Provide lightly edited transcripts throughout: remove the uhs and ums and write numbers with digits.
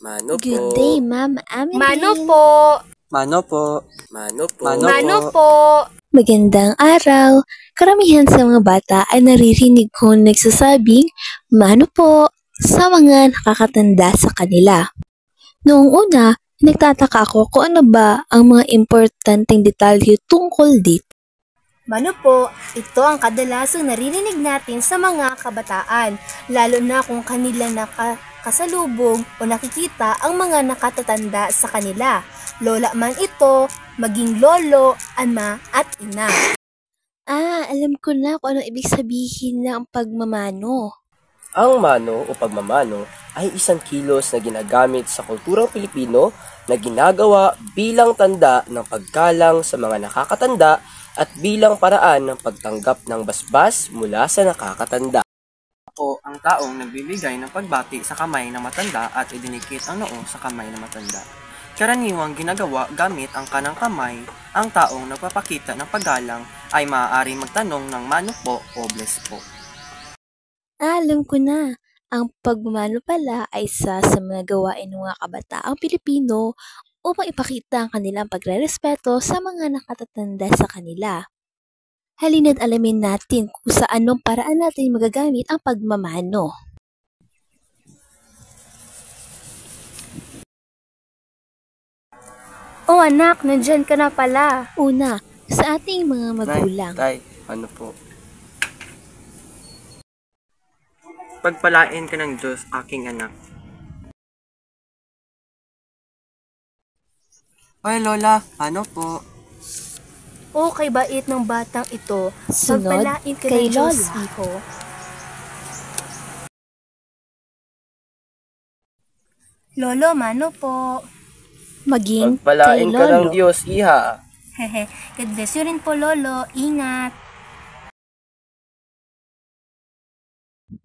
Mano po. Good day, Ma'am Amelie. Mano po. Mano po. Mano po. Mano po. Magandang araw. Karamihan sa mga bata ay naririnig ko nagsasabing, "Mano po," sa mga nakakatanda sa kanila. Noong una, nagtataka ako kung ano ba ang mga importanteng detalye tungkol dito. Mano po, ito ang kadalasang naririnig natin sa mga kabataan, lalo na kung kanila kasalubong o nakikita ang mga nakatatanda sa kanila. Lola man ito, maging lolo, ama at ina. Alam ko na kung anong ibig sabihin ng pagmamano. Ang mano o pagmamano ay isang kilos na ginagamit sa kulturang Pilipino na ginagawa bilang tanda ng paggalang sa mga nakakatanda at bilang paraan ng pagtanggap ng basbas mula sa nakakatanda. Ako ang taong nagbibigay ng pagbati sa kamay ng matanda at idinikit ang noo sa kamay ng matanda. Karaniwang ginagawa gamit ang kanang kamay, ang taong nagpapakita ng paggalang ay maaaring magtanong ng mano po o bless po. Alam ko na, ang pagmamano pala ay isa sa mga gawain ng mga kabataang Pilipino upang ipakita ang kanilang pagrerespeto sa mga nakatatanda sa kanila. Halina't alamin natin kung sa anong paraan natin magagamit ang pagmamano. Oh anak, nandyan ka na pala. Una, sa ating mga magulang. Tay, ano po? Pagpalain ka ng Diyos, aking anak. Hoy Lola, ano po? Oh, kay bait ng batang ito. Sunod, Pagpalain ka kay ng Diyos, Lola. iho. Lolo, mano po. Maging Pagpalain kay ka ng Lolo. Diyos, iha. Hehe, God bless you rin po, Lolo. Ingat.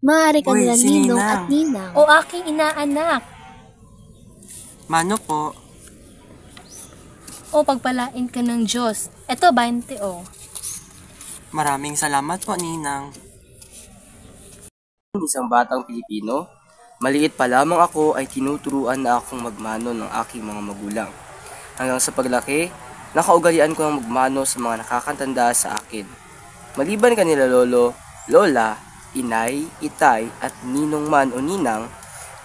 Maaari ka Uy, nila si ninong Ninang. at ninang. O aking inaanak. Mano po? O pagpalain ka ng Diyos. Eto, 20 o. Maraming salamat po, Ninang. Isang batang Pilipino, maliit pa lamang ako ay tinuturuan na akong magmano ng aking mga magulang. Hanggang sa paglaki, nakaugalian ko ng magmano sa mga nakakatanda sa akin. Maliban kanila lolo, lola, inay, itay at ninong man o ninang,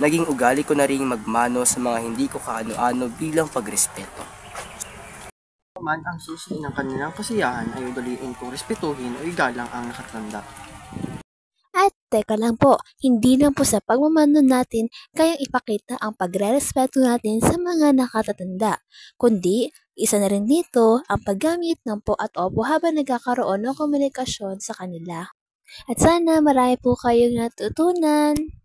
naging ugali ko na ring magmano sa mga hindi ko kaano-ano bilang pagrespeto. Man ang susi ng kanilang kasiyahan ay udaliin kong respetuhin o igalang ang nakatanda. At teka lang po, hindi lang po sa pagmamano natin kayang ipakita ang pagre-respeto natin sa mga nakatatanda, kundi isa na rin dito ang paggamit ng po at opo habang nagkakaroon ng komunikasyon sa kanila. At sana marami po kayong natutunan.